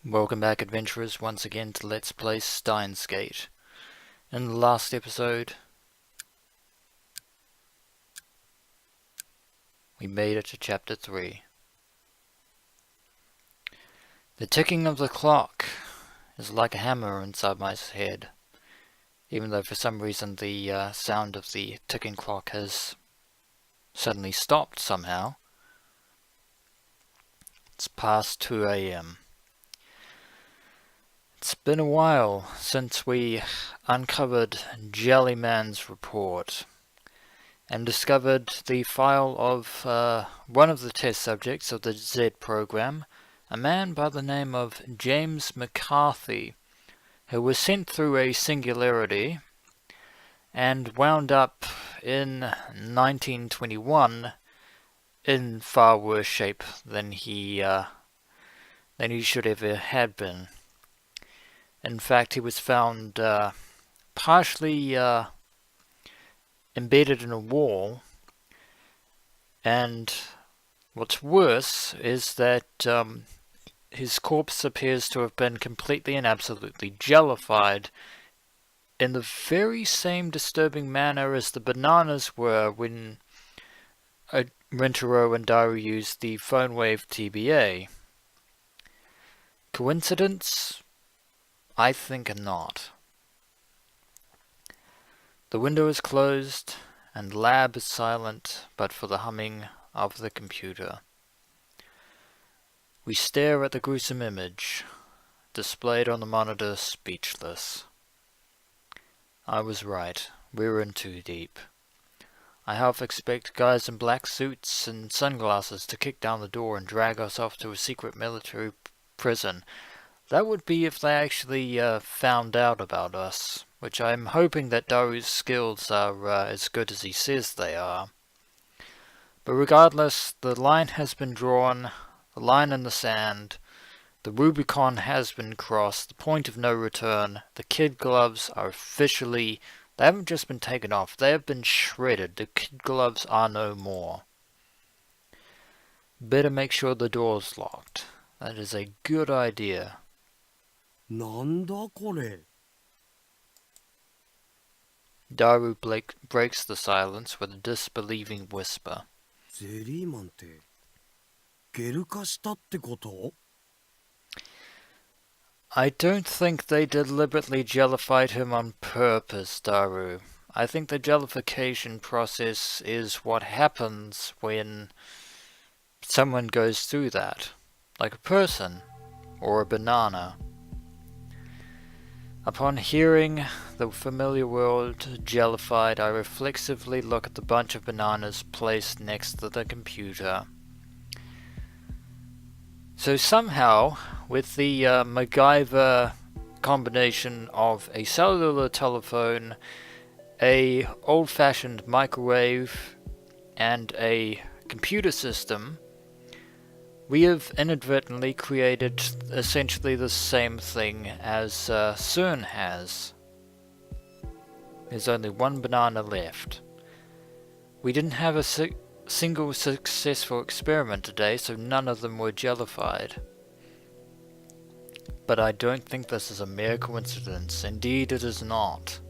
Welcome back, adventurers, once again to Let's Play Steins. In the last episode, we made it to Chapter 3. The ticking of the clock is like a hammer inside my head, even though for some reason the sound of the ticking clock has suddenly stopped somehow. It's past 2 AM. It's been a while since we uncovered Jellymen's report and discovered the file of one of the test subjects of the Z program, a man by the name of James McCarthy, who was sent through a Singularity and wound up in 1921 in far worse shape than he should ever had been. In fact, he was found partially embedded in a wall, and what's worse is that his corpse appears to have been completely and absolutely jellified in the very same disturbing manner as the bananas were when Rintaro and Daru used the phone wave TBA. Coincidence? I think not. The window is closed, and the lab is silent but for the humming of the computer. We stare at the gruesome image, displayed on the monitor, speechless. I was right, we're in too deep. I half expect guys in black suits and sunglasses to kick down the door and drag us off to a secret military prison. That would be if they actually found out about us, which I'm hoping that Daru's skills are as good as he says they are. But regardless, the line has been drawn, the line in the sand, the Rubicon has been crossed, the point of no return. The kid gloves are officially, they haven't just been taken off, they have been shredded. The kid gloves are no more. Better make sure the door's locked. That is a good idea. なんだこれ Daru breaks the silence with a disbelieving whisper. ゼリーマンってゲル化したってこと I don't think they deliberately jellified him on purpose, Daru. I think the jellification process is what happens when someone goes through that, like a person or a banana. Upon hearing the familiar word jellified, I reflexively look at the bunch of bananas placed next to the computer. So somehow, with the MacGyver combination of a cellular telephone, a old-fashioned microwave, and a computer system, we have inadvertently created essentially the same thing as SERN has. There's only one banana left. We didn't have a single successful experiment today, so none of them were jellified. But I don't think this is a mere coincidence. Indeed, it is not.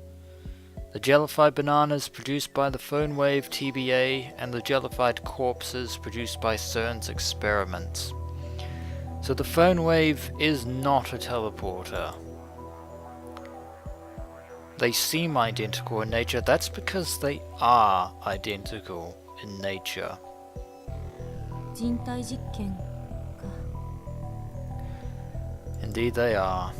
The jellified bananas produced by the phone wave TBA and the jellified corpses produced by CERN's experiments. So the phone wave is not a teleporter. They seem identical in nature. That's because they are identical in nature. 人体実験か Indeed they are.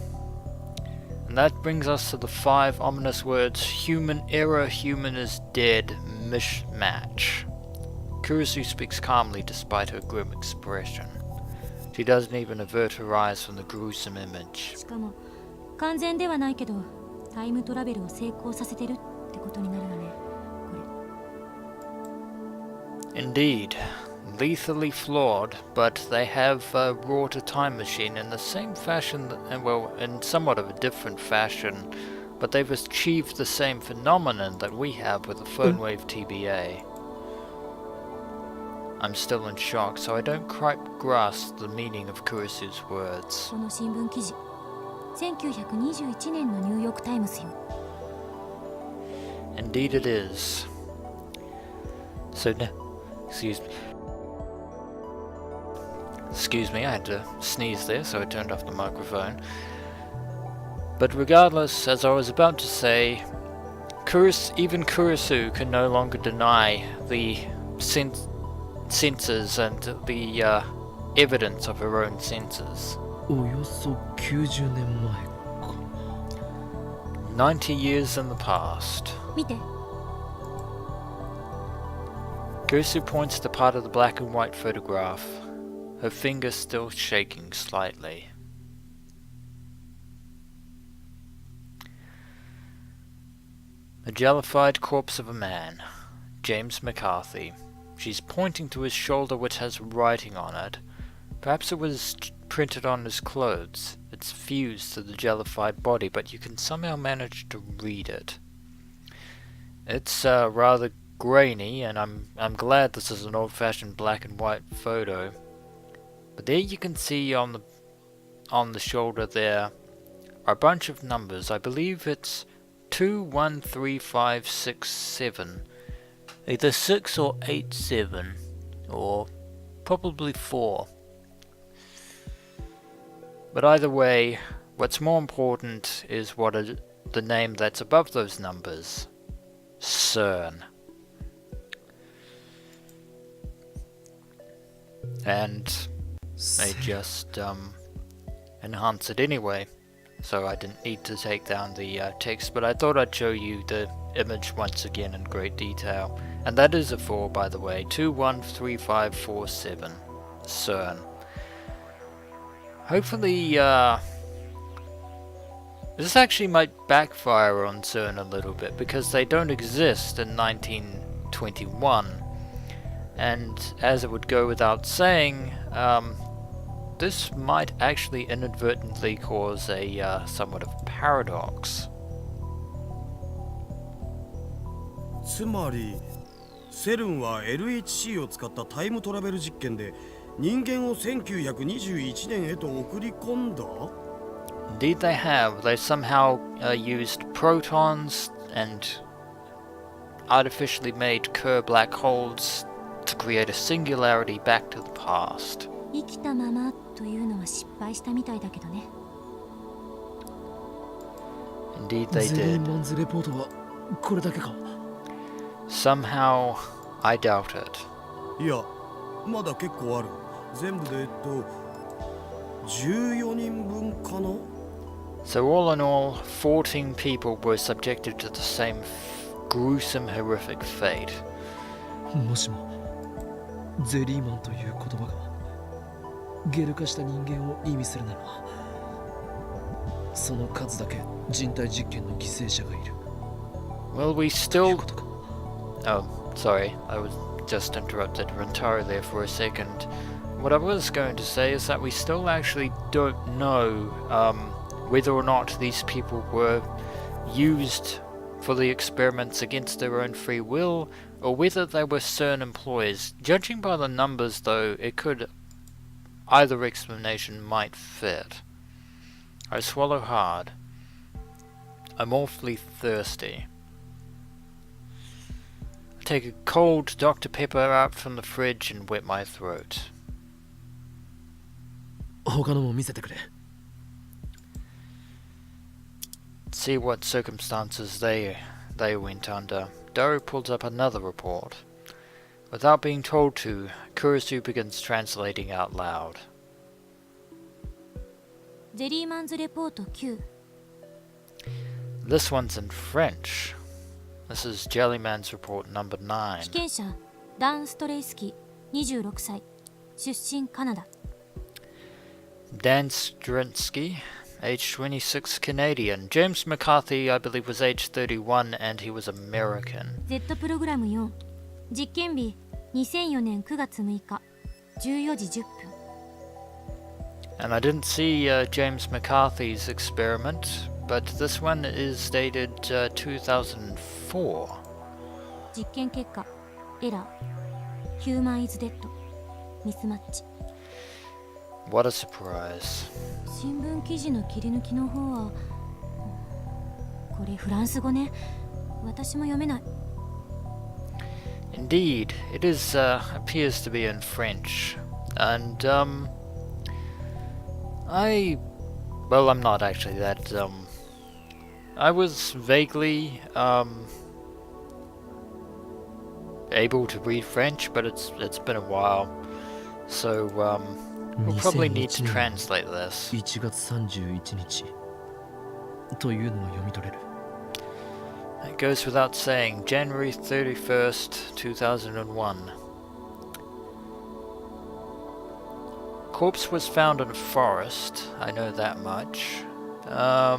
And that brings us to the 5 ominous words: human error, human is dead, mismatch. Kurisu speaks calmly despite her grim expression. She doesn't even avert her eyes from the gruesome image. しかも完全ではないけどタイムトラベルを成功させてるってことになるわねこれ Indeed. Lethally flawed, but they have wrought a time machine in the same fashion, well, in somewhat of a different fashion, but they've achieved the same phenomenon that we have with the phone wave TBA. I'm still in shock, so I don't quite grasp the meaning of Kurisu's words. この新聞記事1921年のニューヨークタイムズよ。 Indeed it is. So excuse me, I had to sneeze there, so I turned off the microphone. But regardless, as I was about to say, even Kurisu can no longer deny the senses and the evidence of her own senses. およそ90年前か。 90 years in the past. 見て。 Kurisu points to part of the black and white photograph, her finger still shaking slightly. A jellified corpse of a man, James McCarthy. She's pointing to his shoulder, which has writing on it. Perhaps it was printed on his clothes. It's fused to the jellified body, but you can somehow manage to read it. It's rather grainy, and I'm glad this is an old-fashioned black and white photo. But there you can see on the shoulder there are a bunch of numbers. I believe it's 213567. Either 6 or 87, or probably 4. But either way, what's more important is the name that's above those numbers. SERN. And they just enhance it anyway, so I didn't need to take down the text, but I thought I'd show you the image once again in great detail. And that is a 4, by the way. 213547 CERN. Hopefully this actually might backfire on CERN a little bit, because they don't exist in 1921, and as it would go without saying, this might actually inadvertently cause a somewhat of a paradox. つまりセルンは LHC を使ったタイムトラベル実験で人間を1921年へと送り込んだ Indeed they have. They somehow used protons and artificially made Kerr black holes to create a singularity back to the past. 生きたままというのは失敗したみたいだけどね。 Indeed they ゼリー did. マンズレポートはこれだけか Somehow I doubt it. いやまだ結構ある全部で14人分かな So all in all, 14 people were subjected to the same gruesome, horrific fate. もしもゼリーマンという言葉がゲル化した人間を意味するならその数だけ人体実験の犠牲者がいる Well, we という still... ことか Oh, sorry, I was just interrupted Rentaro there for a second. What I was going to say is that we still actually don't know whether or not these people were used for the experiments against their own free will, or whether they were CERN employees. Judging by the numbers, though, either explanation might fit. I swallow hard. I'm awfully thirsty. I take a cold Dr. Pepper out from the fridge and wet my throat. 他のも見せてくれ See what circumstances they went under. Daru pulls up another report. Without being told to, Kurisu begins translating out loud. ゼリーマンズレポート9 This one's in French. This is Jellyman's report number 9. 被験者ダン・ストレイスキー26歳出身カナダ Dan Strinsky, age 26, Canadian. James McCarthy, I believe, was age 31 and he was American. Z プログラム4実験日2004年9月6日14時10分 And I didn't see James McCarthy's experiment, but this one is dated 2004. 実験結果エラー Human is dead ミスマッチ What a surprise. 新聞記事の切り抜きの方はこれフランス語ね私も読めない Indeed, it appears to be in French. And, I'm not actually that, I was vaguely, able to read French, but it's been a while. So, we'll probably need to translate this. 1月31日というのが読み取れる It goes without saying, January 31st, 2001. Corpse was found in a forest, I know that much. I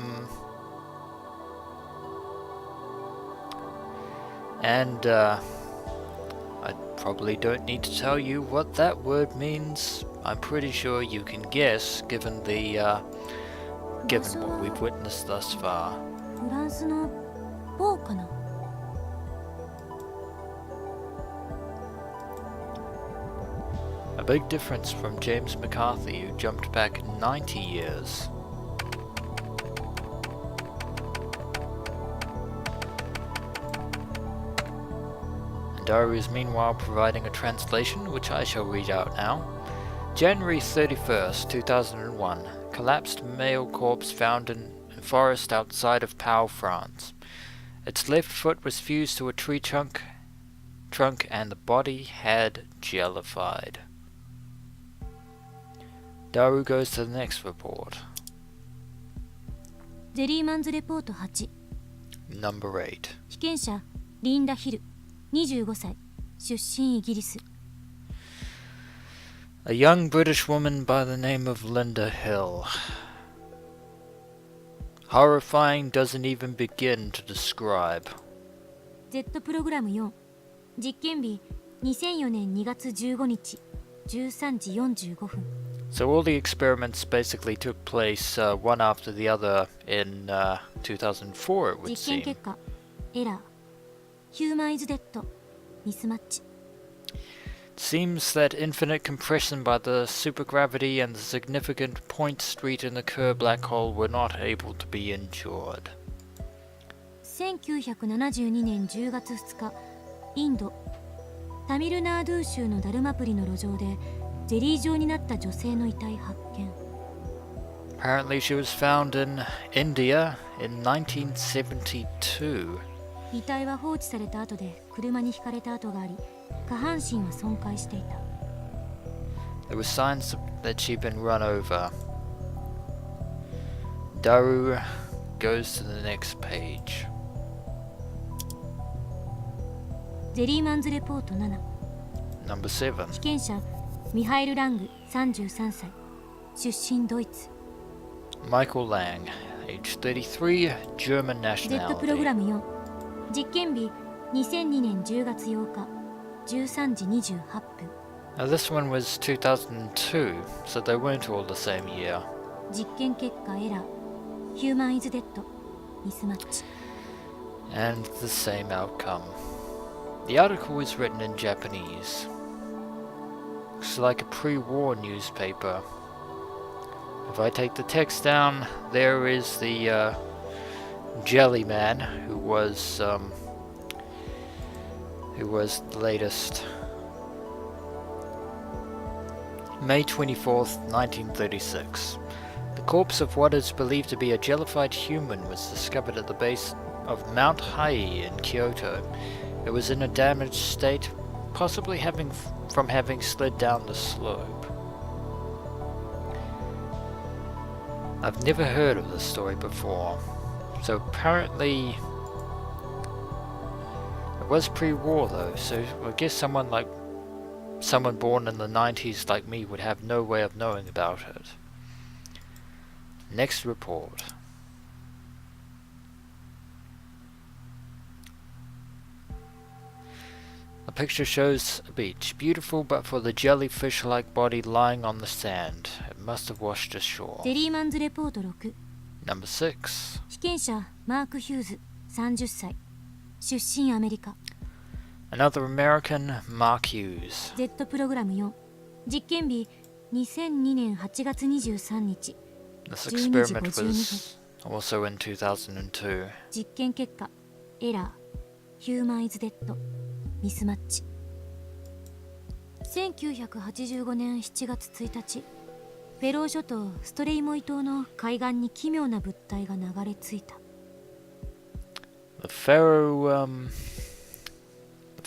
probably don't need to tell you what that word means. I'm pretty sure you can guess, given what we've witnessed thus far. フランスの某かな A big difference from James McCarthy, who jumped back 90 years. And Daru is meanwhile providing a translation, which I shall read out now. January 31st, 2001. Collapsed male corpse found in a forest outside of Pau, France. Its left foot was fused to a tree trunk and the body had jellified. Daru goes to the next report. ジェリーマンズレポート8 Number 8. 被験者リンダ・ヒル25歳出身イギリス A young British woman by the name of Linda Hill. Horrifying doesn't even begin to describe. Z プログラム4実験日2004年2月15日13時45分 So all the experiments basically took place one after the other in 2004, it would 実験 seem. 結果エラーヒューマンイズデッドミスマッチ It seems that infinite compression by the supergravity and the significant point street in the Kerr black hole were not able to be endured. 1972年10月2日インドタミルナードゥー州のダルマプリの路上でゼリー状になった女性の遺体発見 Apparently she was found in India in 1972. 遺体は放置された後で車にひかれた跡があり下半身は損壊していた There were signs that she'd been run over. Daru goes to the next page. ジェリーマンズレポート7 Number 7. 被験者ミハイル・ラング33歳出身ドイツ Michael Lang, age 33, German Z プログ nationality. ラム4実験日2002年10月8日13時28分 Now this one was 2002, so they weren't all the same year. 実験結果エラーヒューマンイズデッドミスマッチ And the same outcome. The article was written in Japanese. Looks like a pre-war newspaper. If I take the text down, there is the Jellyman, who was the latest. May 24th, 1936. The corpse of what is believed to be a jellified human was discovered at the base of Mount Hai in Kyoto. It was in a damaged state, possibly from having slid down the slope. I've never heard of this story before, so apparently it was pre-war though, so I guess someone born in the 90s like me would have no way of knowing about it. Next report. The picture shows a beach, beautiful but for the jellyfish-like body lying on the sand. It must have washed ashore. ジェリーマンズレポート6 Number 6. 被験者マーク・ヒューズ30歳出身アメリカ Another American, Mark Hughes. Z プログラム4実験日2002年8月23日 This 12時 experiment 52分 was also in 2002. 実験結果エラーヒューマンイズデッドミスマッチ1985年7月1日フェロー諸島ストレイモイ島の海岸に奇妙な物体が流れ着いた The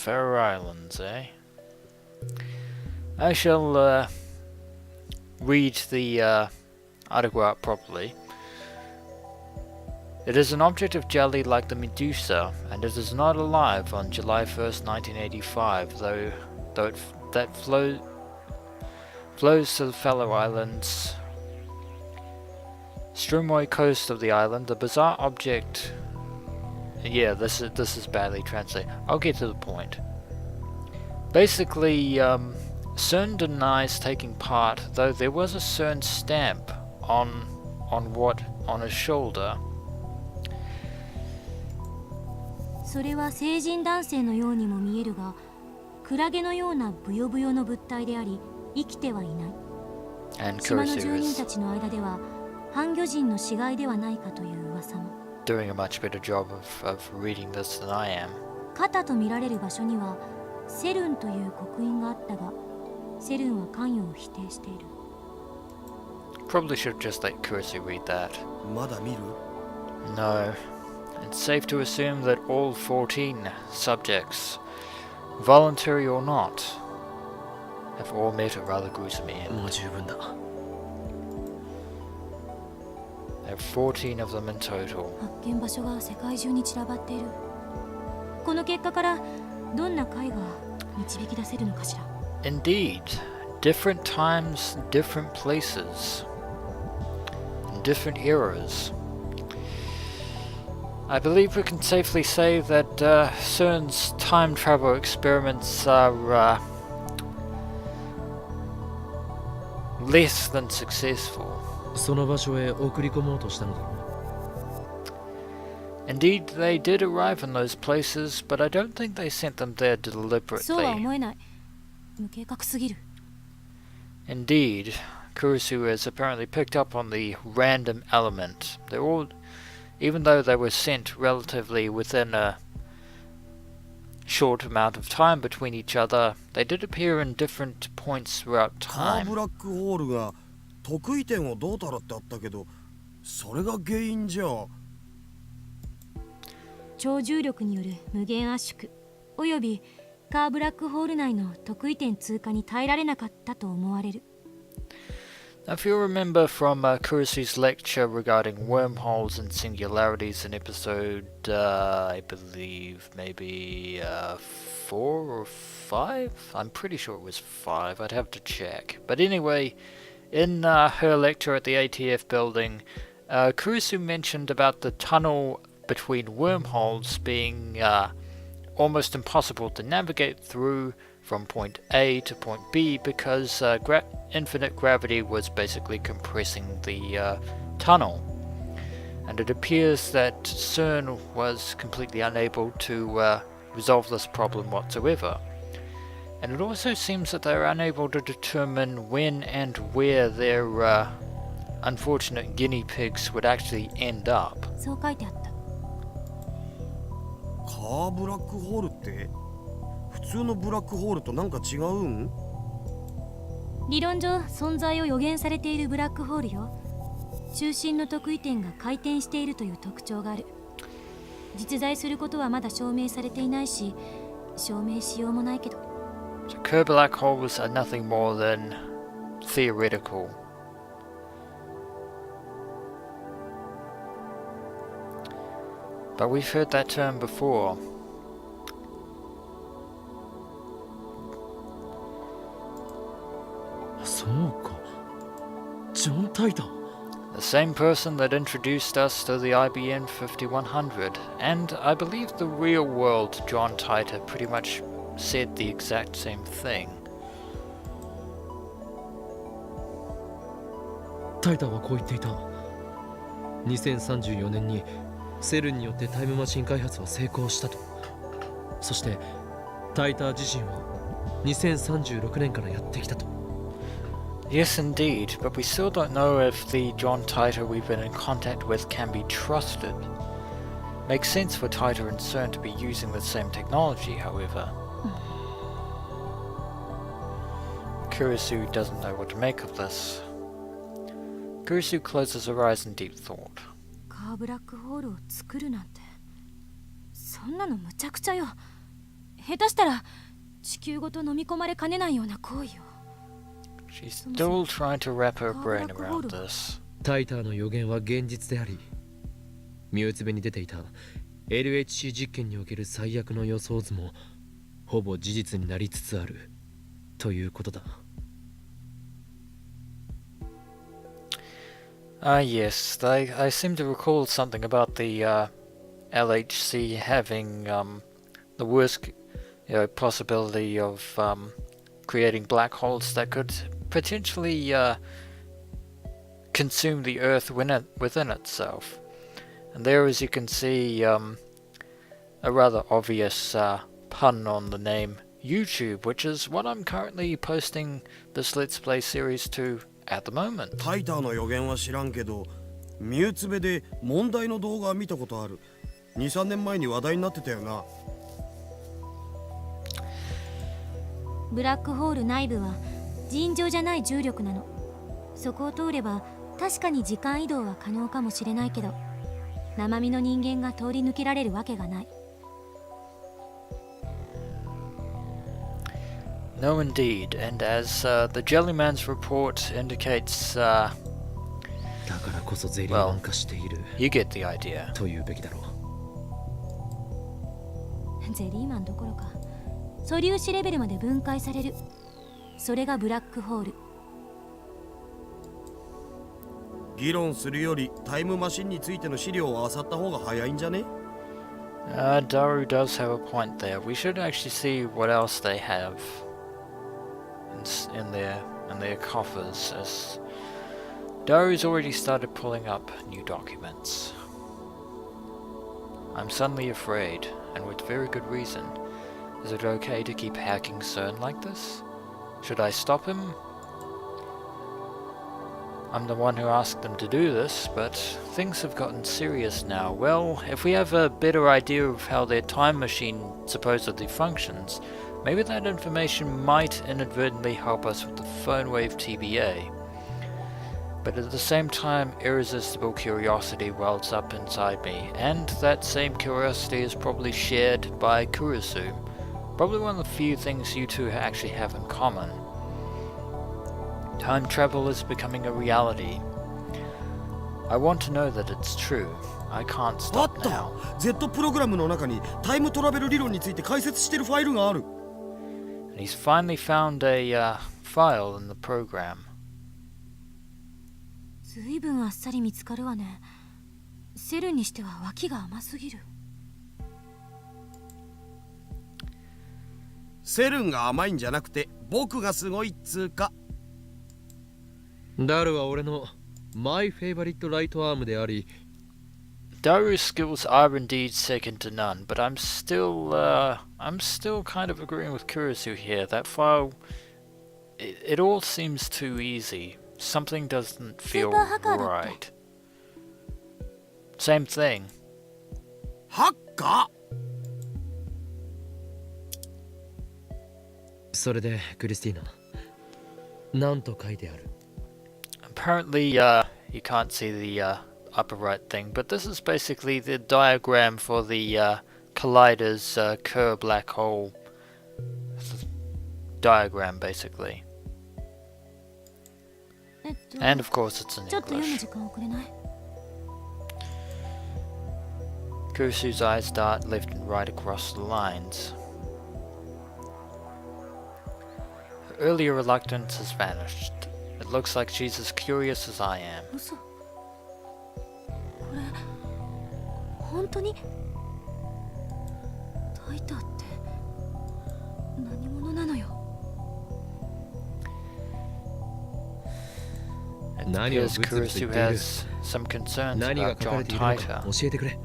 Faroe Islands, eh? I shall read the article out properly. It is an object of jelly like the Medusa, and it is not alive on July 1st, 1985, though that flows to the Faroe Islands. Strumoi coast of the island, the bizarre object... Yeah, this is badly translated. I'll get to the point. Basically, CERN denies taking part, though there was a CERN stamp on his shoulder. それは成人男性のようにも見えるがクラゲのようなブヨブヨの物体であり生きてはいない And 島の Kurisu 住人 is たちの間では半魚人の死骸ではないかという噂も doing a much better job of reading this than I am. 肩と見られる場所にはセルンという刻印があったがセルンは関与を否定している Probably should just let Kurisu read that. まだ見る No. It's safe to assume that all 14 subjects, voluntary or not, have all met a rather gruesome end. もう十分だ。 There are 14 of them in total. 発見場所が世界中に散らばっているこの結果からどんな解が導き出せるのかしら Indeed, different times, different places, in different eras. I believe we can safely say that CERN's time travel experiments are less than successful. その場所へ送り込もうとしたのだろ Indeed, they did arrive in those places, but I don't think they sent them there そうは deliberately. 思えない無計画すぎる Indeed, Kurisu has apparently picked up on the random element. They're all, even though they were sent relatively within a short amount of time between each other, they did appear in different points throughout カー time. ブラックホールが得意点をどうたらってあったけどそれが原因じゃ超重力による無限圧縮およびカーブラックホール内の得意点通過に耐えられなかったと思われる Now, if you remember from Kurisu's lecture regarding wormholes and singularities in episode, I believe maybe 4 or 5? I'm pretty sure it was 5, I'd have to check. But anyway, in her lecture at the ATF building, Kurisu mentioned about the tunnel between wormholes being almost impossible to navigate through from point A to point B because infinite gravity was basically compressing the tunnel. And it appears that CERN was completely unable to resolve this problem whatsoever. And it also seems that they're unable to determine when and where their unfortunate guinea pigs would actually end up. そう書いてあったカーブラックホールって普通のブラックホールとなんか違うん理論上存在を予言されているブラックホールよ中心の得意点が回転しているという特徴がある実在することはまだ証明されていないし証明しようもないけど So Kerr black holes are nothing more than theoretical. But we've heard that term before. そうかジョン・タイター The same person that introduced us to the IBM 5100, and I believe the real world John Titor pretty much said the exact same thing. タイターはこう言っていた2034年にセルンによってタイムマシン開発は成功したとそしてタイター自身は2036年からやってきたと。 Yes, indeed, but we still don't know if the John Titor we've been in contact with can be trusted. Makes sense for Titor and CERN to be using the same technology, however. Kurisu doesn't know what to make of this. Kurisu closes her eyes in deep thought. カーブラックホールを作るなんて、そんなのむちゃくちゃよ。下手したら地球ごと飲み込まれかねないような行為を。 She's still trying to wrap her brain around this. タイターの予言は現実であり、ミュウツベに出ていた LHC 実験における最悪の予想図もほぼ事実になりつつあるということだ。Yes, I seem to recall something about the LHC having the worst possibility of creating black holes that could potentially consume the Earth within itself. And there, as you can see, a rather obvious pun on the name YouTube, which is what I'm currently posting this Let's Play series to at the moment. タイターの予言は知らんけど、ミュウツベで問題の動画見たことある。2、3年前に話題になってたよな。ブラックホール内部は尋常じゃない重力なの。そこを通れば確かに時間移動は可能かもしれないけど、生身の人間が通り抜けられるわけがない。 No, indeed, and as the Jellyman's report indicates, だからこそゼリーマン化している you get the idea. というべきだろう。ゼリーマンどころか素粒子レベルまで分解される。それがブラックホール。議論するよりタイムマシンについての資料を漁った方が早いんじゃね？ Daru does have a point there. We should actually see what else they have in their coffers, as Daru's already started pulling up new documents. I'm suddenly afraid, and with very good reason. Is it okay to keep hacking CERN like this? Should I stop him? I'm the one who asked them to do this, but things have gotten serious now. Well, if we have a better idea of how their time machine supposedly functions, maybe that information might inadvertently help us with the phone wave TBA. But at the same time, irresistible curiosity wells up inside me, and that same curiosity is probably shared by Kurisu. Probably one of the few things you two actually have in common. Time travel is becoming a reality. I want to know that it's true. I can't あっ stop た now. Z プログラムの中にタイムトラベル理論について解説してるファイルがある。 And he's finally found a file in the program. ずいぶんあっさり見つかるわね。セルにしては脇が甘すぎる。セルンが甘いんじゃなくて僕がすごいっつうか。ダルは俺のマイフェイバリットライトアームであり、 Daru's skills are indeed second to none, but I'm still kind of agreeing with Kurisu here. That file, it all seems too easy. Something doesn't feel right. Same thing. ハッカそれでクリスティーナ、なんと書いてある？ Apparently, you can't see the upper right thing, but this is basically the diagram for the collider's Kerr black hole diagram, basically. And of course, it's in ちょっと読む English. 時間をくれない？ Kurisu's eyes dart left and right across the lines. Her earlier reluctance has vanished. It looks like she's as curious as I am. 嘘。これ本当にタイターって何者なのよ。 It 何を appears ブツブツ言ってい Kurisu る？ has some concerns 何が about 書かれ John ているのか Titor. 教えてくれ。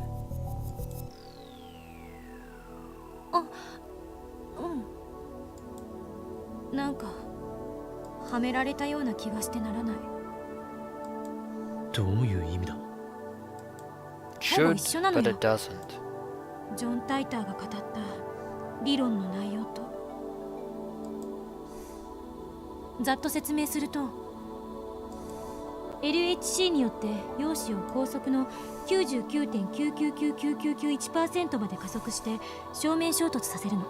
うん。はめられたような気がしてならない。どういう意味だ？ Should, 一緒なの but よ。 it doesn't. ジョン・タイターが語った理論の内容と。ざっと説明すると、LHC によって陽子を高速の 99.999991% まで加速して正面衝突させるの。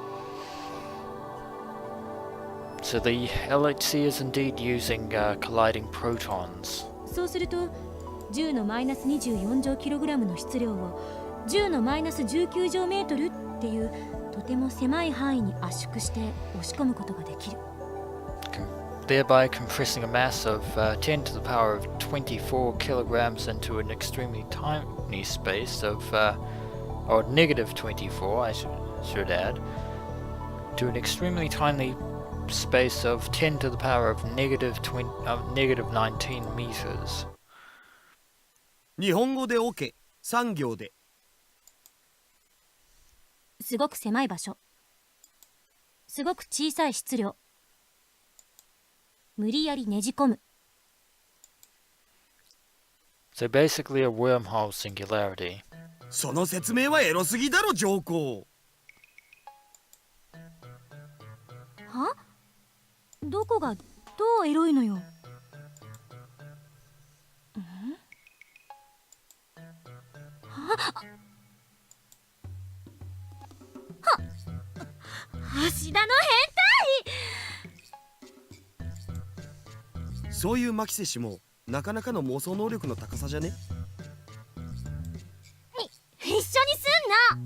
So the LHC is indeed using colliding protons. そうすると10のマイナス24乗キログラムの質量を10のマイナス19乗メートルっていうとても狭い範囲に圧縮して押し込むことができる。 Thereby compressing a mass of 10 to the power of 24 kilograms into an extremely tiny space of, or negative 24, I should add, to an extremely tiny space of 10 to the power of negative 19 meters. 日本語で OK。3行で。すごく狭い場所、すごく小さい質量、無理やりねじ込む。 So basically a wormhole singularity. その説明はエロすぎだろ上皇。は？どこがどうエロいのよ。芦田のそういう牧瀬氏もなかなかの妄想能力の高さじゃね。一緒にすん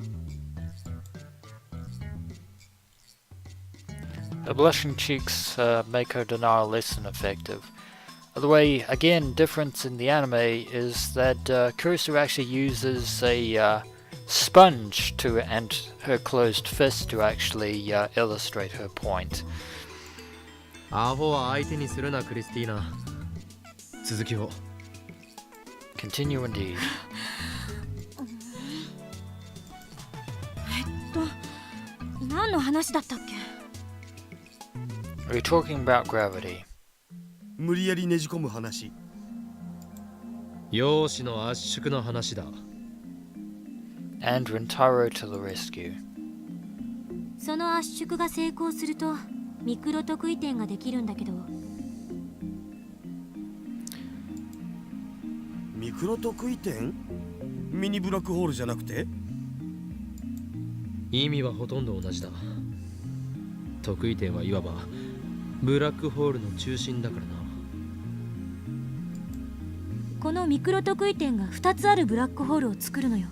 な。 The blushing cheeks make her denial less than effective. The way, again, difference in the anime is that Kurisu actually uses a sponge to and her closed fist to actually illustrate her point. アホは相手にするなクリスティーナ。続きを。 Continue indeed. 何の話だったっけ？ We're talking about gravity. 無理やりねじ込む話。陽子の圧縮の話だ。And Rintaro to the rescue. その圧縮が成功するとミクロ特異点ができるんだけど。ミクロ特異点？ミニブラックホールじゃなくて？意味はほとんど同じだ。特異点はいわばブラックホールの中心だからな。このミクロ特異点が2つあるブラックホールを作るのよ。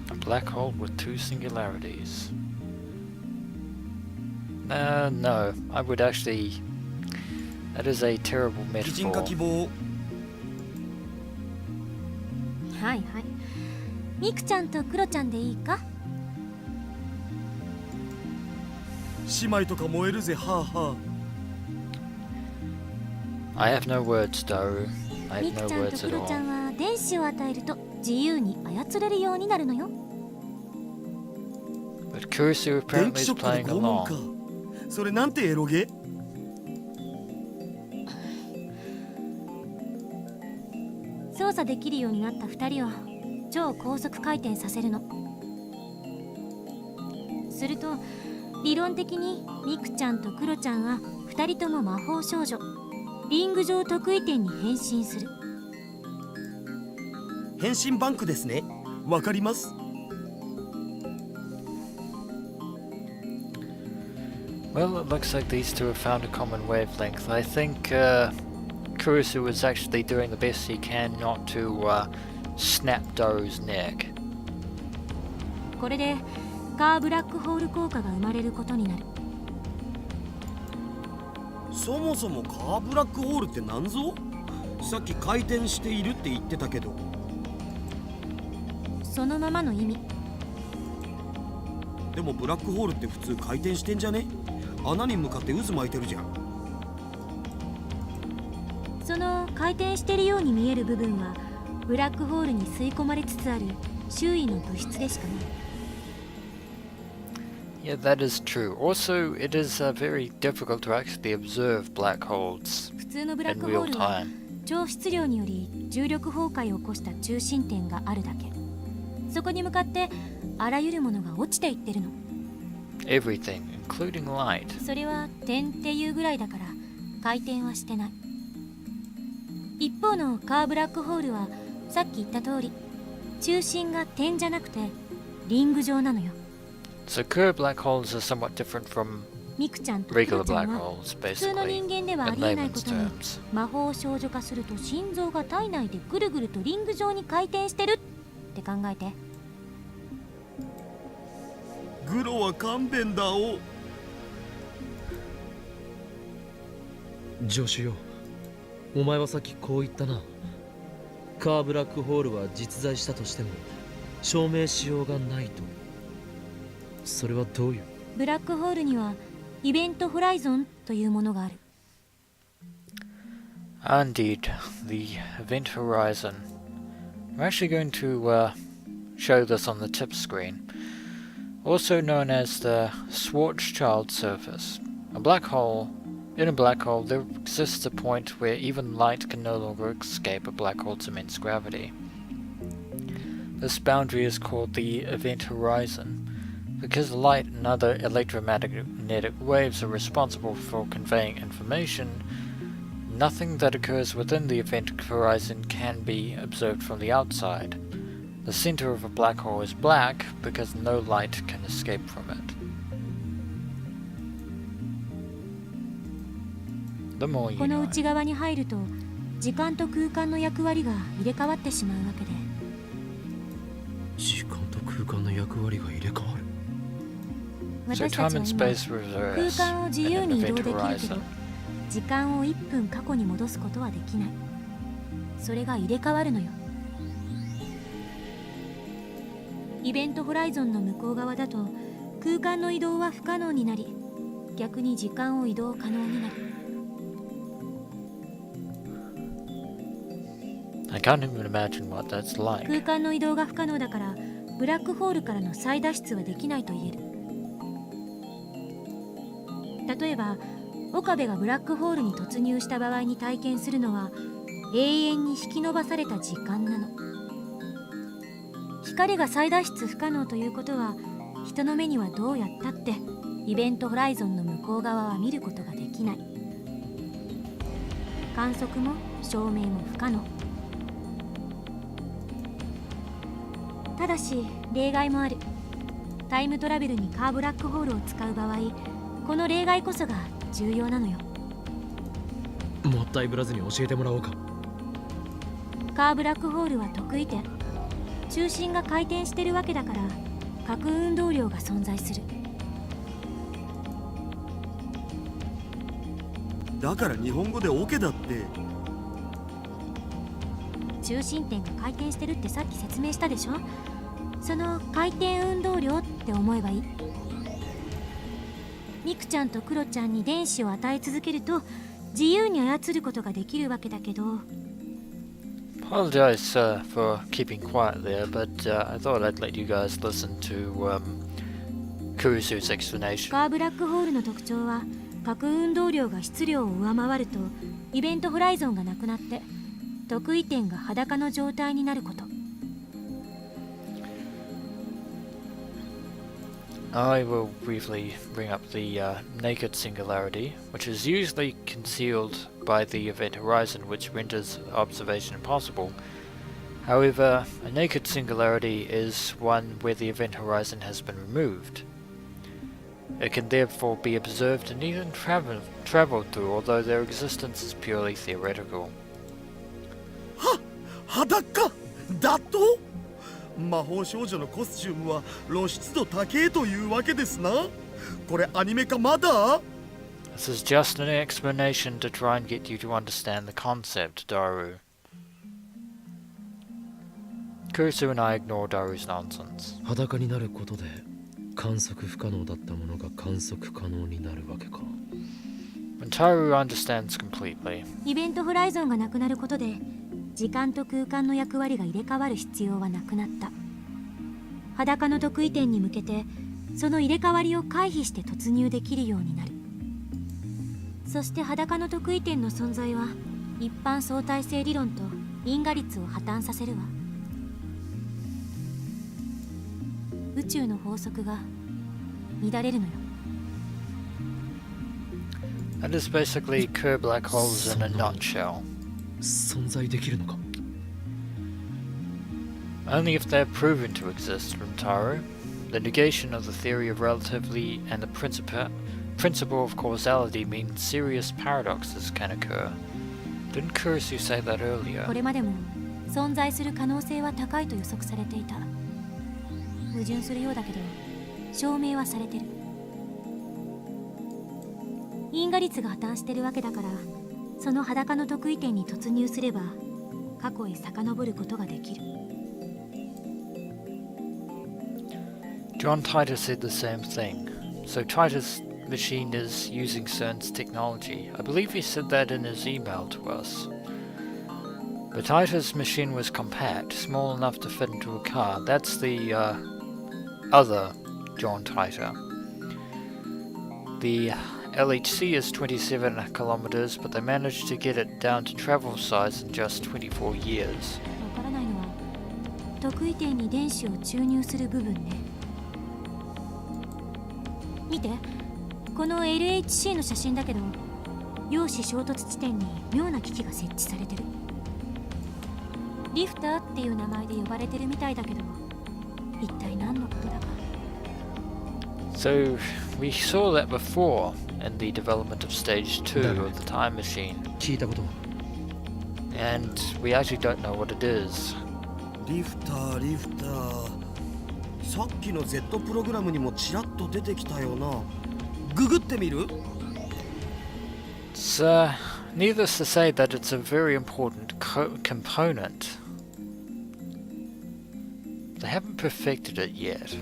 A black hole with two singularities. No, I would actually. That is a terrible 擬人化希 metaphor. 望。はいはい。ミクちゃんとクロちゃんでいいか？姉妹とか燃えるぜはあは I have no words, Daru. I ミ have ク no ちゃん words と at クロちゃ all. んは電子を与えると自由に操れるようになるのよ。 But Kurisu あ。電 apparently 気 is ショックの playing 拷問か along. それなんてエロゲ？操作できるようになった2人を超高速回転させるの。すると理論的にミクちゃんとクロちゃんは2人とも魔法少女リング上特異点に変身する。変身バンクですね。わかります。 Well, it looks like these two have found a common wavelength. I think Kurisu is actually doing the best he can not to snap Daru's neck. これでカーブラックホール効果が生まれることになる。そもそもカーブラックホールって何ぞ？さっき回転しているって言ってたけど。そのままの意味。でもブラックホールって普通回転してんじゃね？穴に向かって渦巻いてるじゃん。その回転してるように見える部分はブラックホールに吸い込まれつつある周囲の物質でしかない。Yeah, that is true. Also, it is very difficult to actually observe black holes 普通のブラッ in クホー real ルは time. 超質量により重力崩壊を起こした中心点があるだけ。そこに向かってあらゆるものが落ちていってるの。 Everything, including light. それは点っていうぐらいだから回転はしてない。一方のカーブラックホールはさっき言った通り中心が点じゃなくてリング状なのよ。 So curved black holes are somewhat different from ミクちゃんとクロ regular ちゃ black んは holes, 普通の basically, 人間ではあ in りえない layman's ことに terms. 魔法を少女化すると心臓が体内でぐるぐるとリング状に回転してるって考えて。グロは勘弁だお。助手よ、お前はさっきこう言ったな。カーブラックホールは実在したとしても証明しようがないと。それはどういう？ブラックホールにはイベントホライゾンというものがある。 Indeed, the event horizon. I'm actually going to show this on the tip screen. Also known as the Schwarzschild surface. A black hole. In a black hole, there exists a point where even light can no longer escape a black hole's immense gravity. This boundary is called the event horizon, because light and other electromagnetic waves are responsible for conveying information. Nothing that occurs within the event horizon can be observed from the outside. The center of a black hole is black because no light can escape from it. The more you この know. 内側に入ると時間と空間の役割が入れ替わってしまうわけで、時間と空間の役割が入れ替わる。 So 私た time ちは and 今 space 空 reverse 間を自 in 由 an に移動 event できるけど horizon. 時間を1分過去に戻すことはできない。それが入れ替わるのよ。イベントホライゾンの向こう側だと空間の移動は不可能になり、逆に時間を移動可能になる。 I can't even imagine what that's like. 空間の移動が不可能だからブラックホールからの再脱出はできないと言える。例えば岡部がブラックホールに突入した場合に体験するのは永遠に引き伸ばされた時間なの。光が再脱出不可能ということは人の目にはどうやったってイベントホライゾンの向こう側は見ることができない。観測も証明も不可能。ただし例外もある。タイムトラベルにカーブラックホールを使う場合、この例外こそが重要なのよ。もったいぶらずに教えてもらおうか。カーブラックホールは得意点。中心が回転してるわけだから核運動量が存在する。だから日本語でオケだって。中心点が回転してるってさっき説明したでしょ。その回転運動量って思えばいい。ミクちゃんとクロちゃんに電子を与え続けると自由に操ることができるわけだけど、 Apologize for keeping quiet there, but I thought I'd let you guys listen to Kurusu's explanation. カーブラックホールの特徴は核運動量が質量を上回るとイベントホライゾンがなくなって特異点が裸の状態になること。 I will briefly bring up the naked singularity, which is usually concealed by the event horizon, which renders observation impossible. However, a naked singularity is one where the event horizon has been removed. It can therefore be observed and even traveled through, although their existence is purely theoretical. 裸だと？魔法少女のコスチュームは露出度高えというわけですな。これアニメ化まだ？ This is just an explanation to try and get you to understand the concept, Daru. Kurusu and I ignore Daru's nonsense. 裸になることで観測不可能だったものが観測可能になるわけか。When Taru understands completely, イベントホライゾンがなくなることで時間と空間の役割が入れ替わる必要はなくなった。裸の得意点に向けてその入れ替わりを回避して突入できるようになる。そして裸の特異点の存在は一般相対性理論と因果律を破綻させるわ。宇宙の法則が乱れるのよ。That is basically Kerr black holes in a nutshell. 存在できるのか。 Only if they are proven to exist from Taro. The negation of the theory of relativity and the principle of causality means serious paradoxes can occur. Didn't Kurisu say that earlier? これまでも存在する可能性は高いと予測されていた。矛盾するようだけど証明はされてる。因果律が破綻してるわけだから、その裸の特異点に突入すれば過去へ遡ることができる。John Titus said the same thing. So Titus' machine is using CERN's technology. I believe he said that in his email to us. But Titus' machine was compact, small enough to fit into a car. That's the other John Titor. The LHC is 27 kilometers, but they managed to get it down to travel size in just 24 years. わからないのは特異点に電子を注入する部分ね。見て、この LHC の写真だけど、陽子衝突地点に妙な機器が設置されてる。リフターっていう名前で呼ばれてるみたいだけど、一体何のことだか。So we saw that before in the development of stage 2 of the time machine. 聞いたことは。 And we actually don't know what it is. リフター。さっきの Z プログラムにもちらっと出てきたよな。ググってみる？ It's needless to say that it's a very important component. They haven't perfected it yet.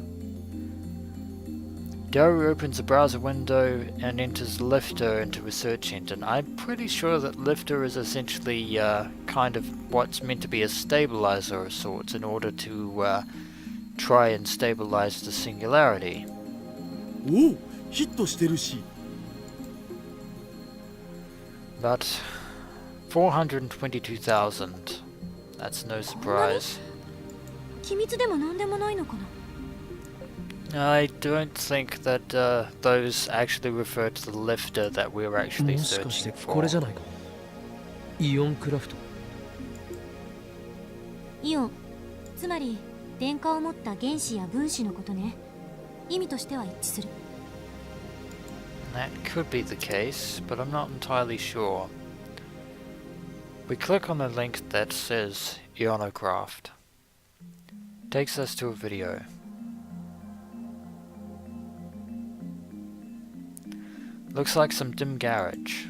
Daru opens a browser window and enters Lifter into a search engine. I'm pretty sure that Lifter is essentially kind of what's meant to be a stabilizer of sorts in order to try and stabilize the singularity. おお、ヒットしてるし。But 422,000. That's no surprise. 機密でも何でもないのかな。 I don't think that those actually refer to the lifter that we were actually もしかして searching こ for. れじゃないか。イオンクラフト。イオン、つまり電荷を持った原子や分子のことね。意味としては一致する。 That could be the case, but I'm not entirely sure. We click on the link that says Ionocraft. Takes us to a video. Looks like some dim garage,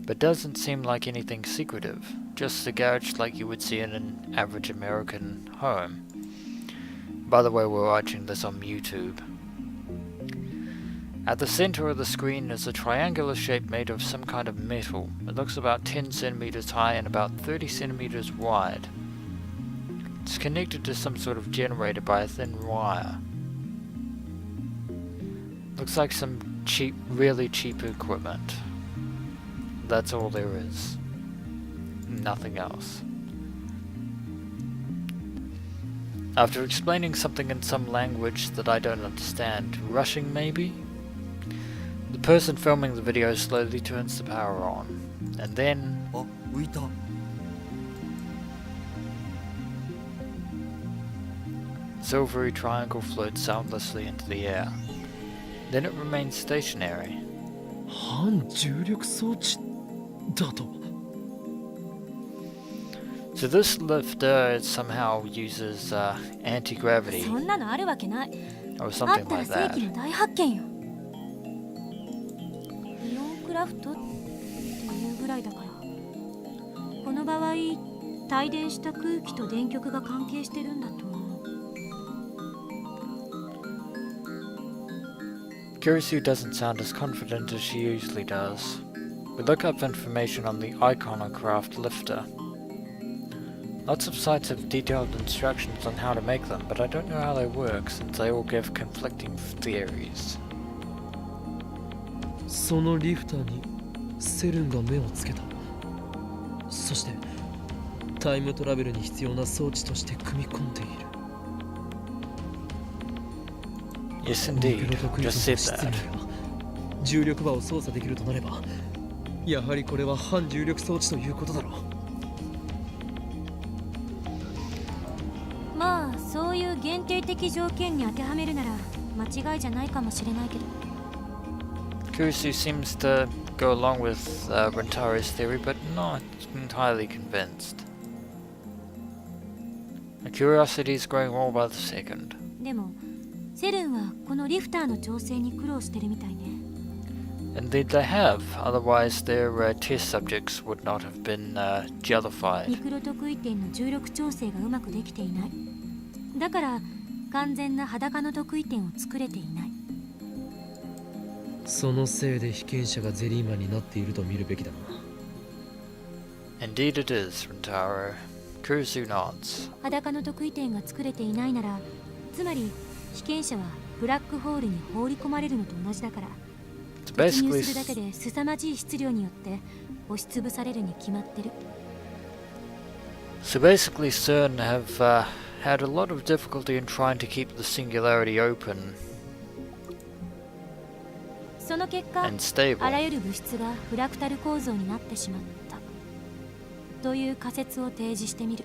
but doesn't seem like anything secretive, just a garage like you would see in an average American home. By the way, we're watching this on YouTube. At the center of the screen is a triangular shape made of some kind of metal. It looks about 10 centimeters high and about 30 centimeters wide. It's connected to some sort of generator by a thin wire. Looks like some cheap, really cheap equipment. That's all there is. Nothing else. After explaining something in some language that I don't understand, Russian maybe? The person filming the video slowly turns the power on, and then... あ、浮いた。silvery triangle floats soundlessly into the air. Then it remains stationary. 反重力装置だと。 So this lifter somehow uses anti-gravity そんなのあるわけない。 or あっ something たら like 世紀 that. の大発見よ。イオンクラフトっていうぐらいだから、この場合帯電した空気と電極が関係してるんだと思う。 Kurisu doesn't sound as confident as she usually does. We look up information on the Iconocraft lifter. Lots of sites have detailed instructions on how to make them, but I don't know how they work since they all give conflicting theories. そのリフターにセルンが目をつけた。そしてタイムトラベルに必要な装置として組み込んでいる。 Yes, ミク indeed. ロ特異 Just 点 said の質量 that. や重力場を操作できるとなれば、やはりこれは反重力装置ということだろう。まあそういう限定的条件に当てはめるなら間違いじゃないかもしれないけど。 Kurusu seems to go along with Rentaro's theory, but not entirely convinced. My curiosity is growing more by the second. でもセルンはこのリフターの調整に苦労してるみたいね。 Indeed they have, otherwise their test subjects would not have been ミ jellified. クロ特異点の重力調整がうまくできていない。だから完全な裸の特異点を作れていない。そのせいで被験者がゼリーマンになっていると見るべきだな。 Indeed it is, Rentaro. Kurusu nods. 裸の特異点が作れていないなら、つまり被験者はブラックホールに放り込まれるのと同じだから、 So 突入 basically, するだけで凄まじい質量によって押しつぶされるに決まってる。 CERN have had a lot of difficulty in trying to keep the Singularity open その結果、 and stable. あらゆる物質がフラクタル構造になってしまったという仮説を提示してみる。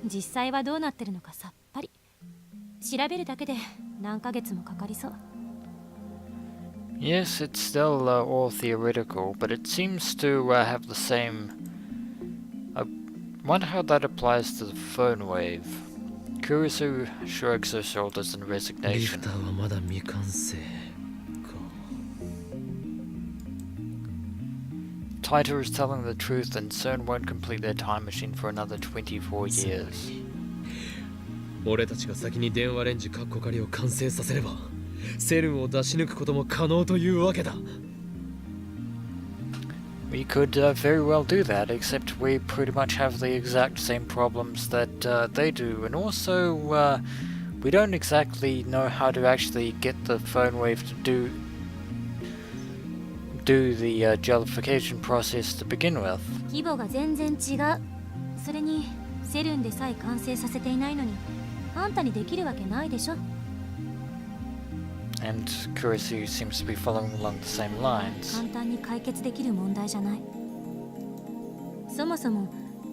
実際はどうなってるのかさっぱり。調べるだけで何ヶ月もかかりそう。 Yes, it's still all theoretical, but it seems to have the same. I wonder how that applies to the phone wave. Kurusu shrugs her shoulders in リフ resignation. ターはまだ未完成か。 Taita is telling the truth, and CERN won't complete their time machine for another 24 years. 俺たちが先に電話レンジカッコ仮を完成させれば、セルンを出し抜くことも可能というわけだ。 We could very well do that, except we pretty much have the exact same problems that they do, and also we don't exactly know how to actually get the phone wave to do the jellification process to begin with. 規模が全然違う。それにセルンでさえ完成させていないのに、あんたにできるわけないでしょ。 And Kurusu seems to be following along the same lines. 簡単に解決できる問題じゃない。そもそも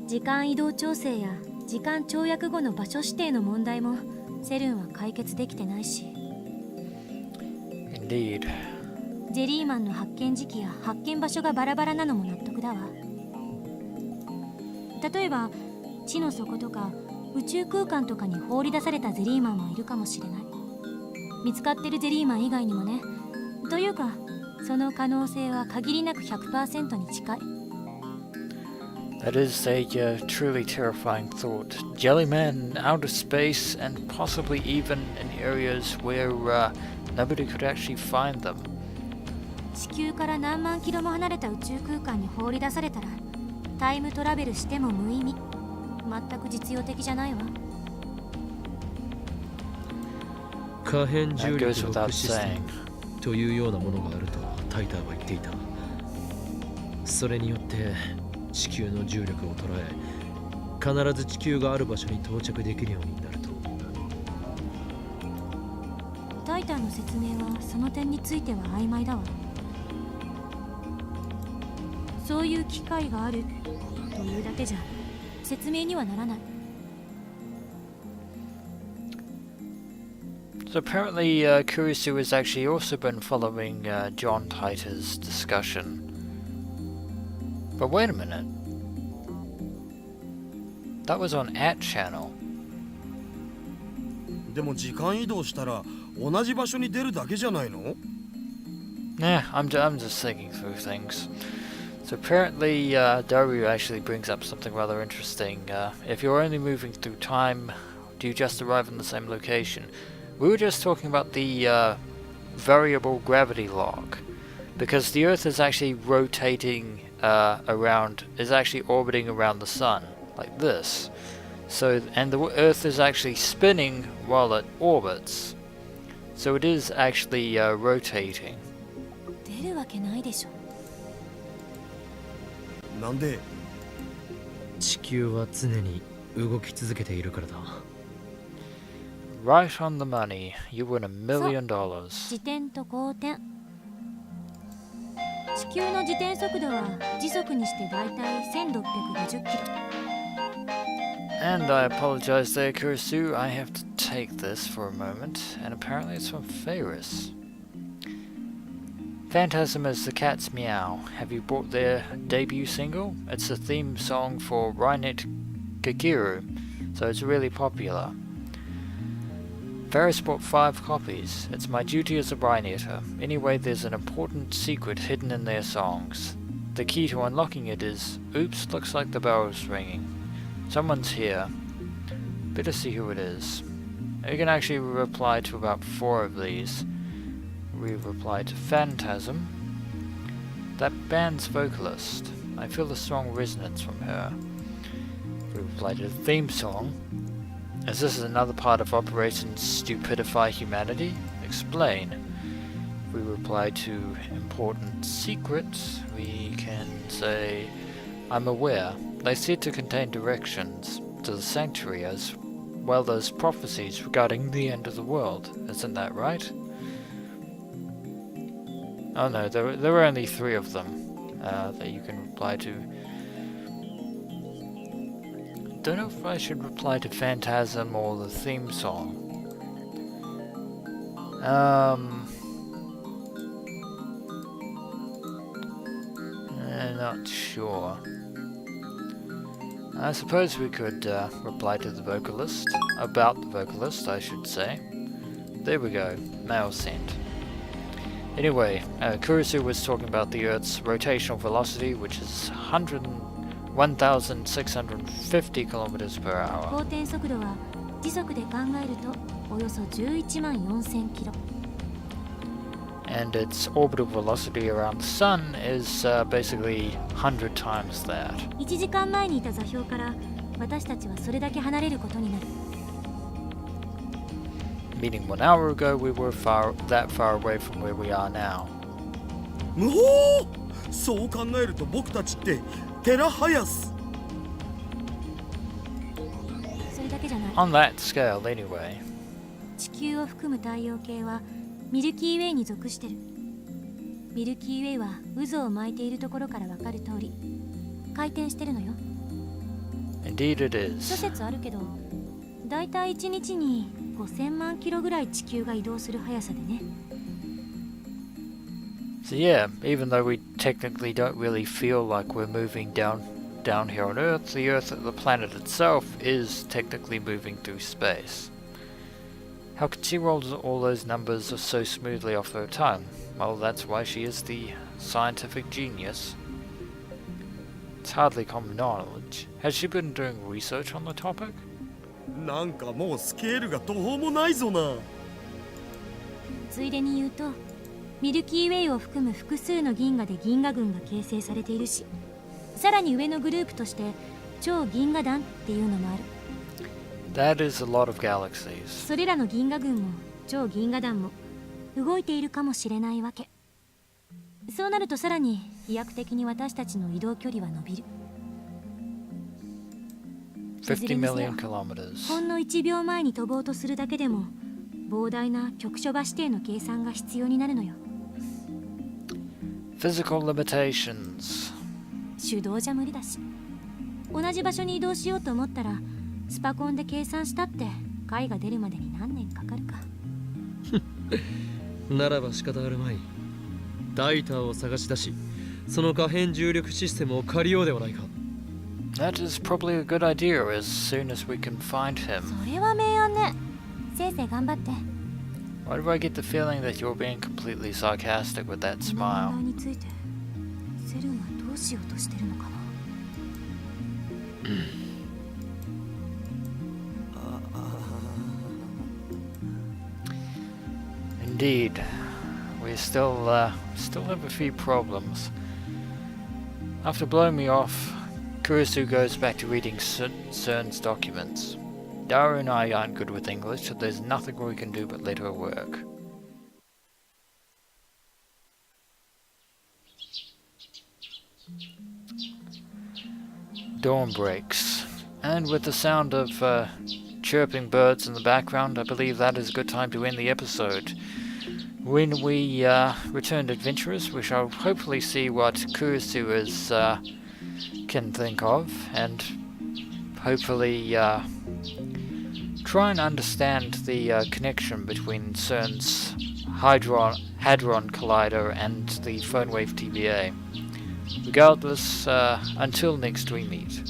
時間移動調整や時間跳躍後の場所指定の問題もセルンは解決できてないし、 Indeed. ジェリーマンの発見時期や発見場所がバラバラなのも納得だわ。例えば地の底とか宇宙空間とかに放り出されたゼリーマンもいるかもしれない。見つかってるゼリーマン以外にもね。というかその可能性は限りなく 100% に近い。 That is a truly terrifying thought. Jellymen in outer space, and possibly even in areas where nobody could actually find them. 地球から何万キロも離れた宇宙空間に放り出されたらタイムトラベルしても無意味。全く実用的じゃないわ。可変重 That 力 goes ロッ without クシステ saying. ムというようなものがあるとタイターは言っていた。それによって地球の重力を捉え、必ず地球がある場所に到着できるようになると。タイターの説明はその点については曖昧だわ。そういう機会があるというだけじゃ説明にはならない。 So apparently Kurusu has actually also been following John Taita's discussion. But wait a minute. That was on at channel. でも時間移動したら同じ場所に出るだけじゃないの？ Nah, I'm just thinking through things. So apparently Daru actually brings up something rather interesting. If you're only moving through time, do you just arrive in the same location? We were just talking about the variable gravity log, because the Earth is actually rotating is actually orbiting around the Sun. like this. So, and the Earth is actually spinning while it orbits. So it is actually rotating. 出るわけないでしょ。なんで？地球は常に動き続けているからだ。 Right on the money. You win $1 million. 自転と公転。地球の自転速度は時速にしてだいたい1650キロ。 And I apologize there, Kurisu. I have to take this for a moment, and apparently it's from Ferris. Phantasm is the cat's meow. Have you bought their debut single? It's the theme song for Rainet Kakiru, so it's really popular. Ferris bought 5 copies. It's my duty as a Rainetter. Anyway, there's an important secret hidden in their songs. The key to unlocking it is, oops, looks like the bell's ringing. Someone's here. Better see who it is. You can actually reply to about 4 of these. We reply to Phantasm. That band's vocalist. I feel a strong resonance from her. We reply to the theme song. As this is another part of Operation Stupidify Humanity? Explain. We reply to important secrets. We can say, I'm aware. They said to contain directions to the sanctuary as well as prophecies regarding the end of the world. Isn't that right? Oh no, there were only 3 of them that you can reply to. Don't know if I should reply to Phantasm or the theme song. Not sure. I suppose we could reply to the vocalist. About the vocalist, I should say. There we go. Mail sent. Anyway, Kurisu was talking about the Earth's rotational velocity, which is 1,650 kilometers per hour. 公転速度は時速で考えるとおよそ11万4000キロ。 And its orbital velocity around the Sun is basically 100 times that. 1時間前にいた座標から私たちはそれだけ離れることになる。 Meaning 1 hour ago we were that far away from where we are now. むほー！そう考えると僕たちってテラハヤス。それだけじゃない。 On that scale, anyway. 地球を含む太陽系はミルキーウェイに属してる。ミルキーウェイは渦を巻いているところからわかる通り回転してるのよ。 Indeed it 諸 is. 説あるけど、だいたい1日に5000万キロぐらい地球が移動する速さでね。 So yeah, even though we technically don't really feel like we're moving down here on Earth, the planet itself is technically moving through space. How could she roll all those numbers so smoothly off her tongue? Well, that's why she is the scientific genius. It's hardly common knowledge. Has she been doing research on the topic? なんかもうスケールが途方もないぞな。ついでに言うと、ミルキーウェイを含む複数の銀河で銀河群が形成されているし、さらに上のグループとして超銀河団っていうのもある。 That is a lot of galaxies. それらの銀河群も超銀河団も動いているかもしれないわけ。そうなるとさらに飛躍的に私たちの移動距離は伸びる。 50 million kilometers. ほんの1秒前に飛ぼうとするだけでも膨大な局所場指定の計算が必要になるのよ。 Physical limitations. 手動じゃ無理だし、同じ場所に移動しようと思ったらスパコンで計算したって解が出るまでに何年かかるか。ならば仕方あるまい。ダイターを探し出し、その可変重力システムを借りようではないか。 That is probably a good idea as soon as we can find him. それは明暗ね。せいぜい頑張って。 Why do I get the feeling that you're being completely sarcastic with that この smile? 問題についてセルンはどうしようとしてるのかな。 Indeed, we still have a few problems. After blowing me off Kurisu goes back to reading CERN's documents. Dara and I aren't good with English, so there's nothing we can do but let her work. Dawn breaks, and with the sound of chirping birds in the background, I believe that is a good time to end the episode. When we return to Adventurers, we shall hopefully see what Kurisu can think of, and hopefully try and understand the connection between CERN's Hadron Collider and the Phone Wave TVA. Regardless, until next we meet.